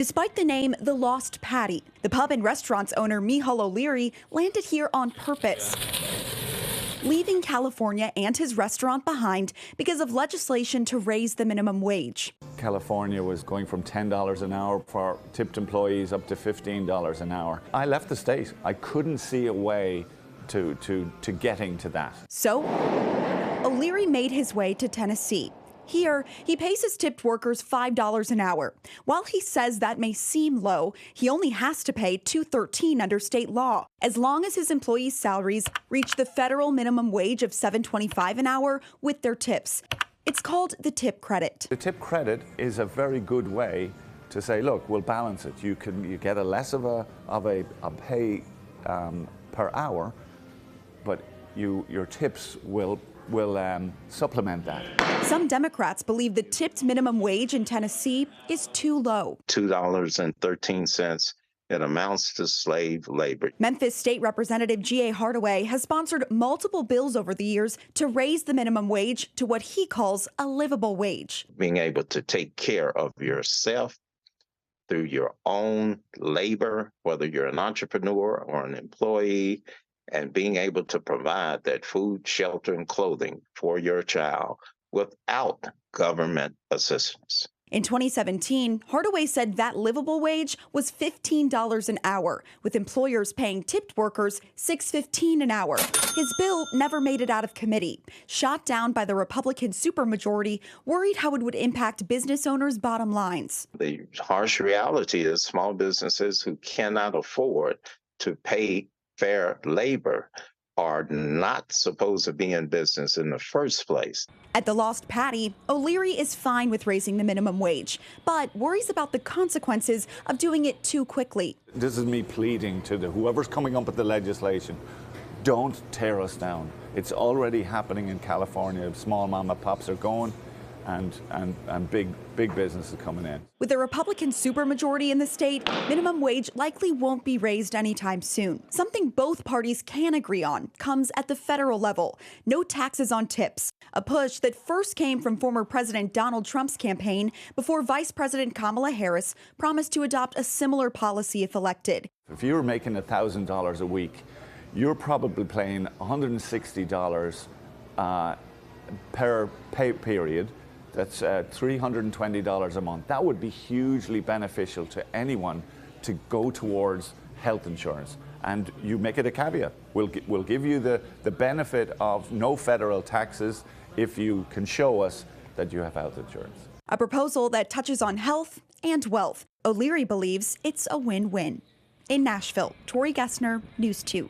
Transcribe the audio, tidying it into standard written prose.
Despite the name The Lost Patty, the pub and restaurant's owner, Michal O'Leary, landed here on purpose, leaving California and his restaurant behind because of legislation to raise the minimum wage. California was going from $10 an hour for tipped employees up to $15 an hour. I left the state. I couldn't see a way to getting to that. So O'Leary made his way to Tennessee. Here, he pays his tipped workers $5 an hour. While he says that may seem low, he only has to pay $2.13 under state law, as long as his employees' salaries reach the federal minimum wage of $7.25 an hour with their tips. It's called the tip credit. The tip credit is a very good way to say, look, we'll balance it. You get a less of a pay per hour, but your tips will supplement that. Some Democrats believe the tipped minimum wage in Tennessee is too low. $2.13. It amounts to slave labor. Memphis State Representative G.A. Hardaway has sponsored multiple bills over the years to raise the minimum wage to what he calls a livable wage. Being able to take care of yourself through your own labor, whether you're an entrepreneur or an employee, and being able to provide that food, shelter, and clothing for your child without government assistance. In 2017, Hardaway said that livable wage was $15 an hour, with employers paying tipped workers $6.15 an hour. His bill never made it out of committee, shot down by the Republican supermajority, worried how it would impact business owners' bottom lines. The harsh reality is small businesses who cannot afford to pay fair labor are not supposed to be in business in the first place. At the Lost Patty, O'Leary is fine with raising the minimum wage, but worries about the consequences of doing it too quickly. This is me pleading to whoever's coming up with the legislation, don't tear us down. It's already happening in California. Small mom and pops are going, and big businesses coming in. With a Republican supermajority in the state, minimum wage likely won't be raised anytime soon. Something both parties can agree on comes at the federal level: no taxes on tips, a push that first came from former President Donald Trump's campaign before Vice President Kamala Harris promised to adopt a similar policy if elected. If you're making $1,000 a week, you're probably paying $160 per pay period. That's $320 a month. That would be hugely beneficial to anyone to go towards health insurance. And you make it a caveat. We'll give you the benefit of no federal taxes if you can show us that you have health insurance. A proposal that touches on health and wealth. O'Leary believes it's a win-win. In Nashville, Tori Gessner, News 2.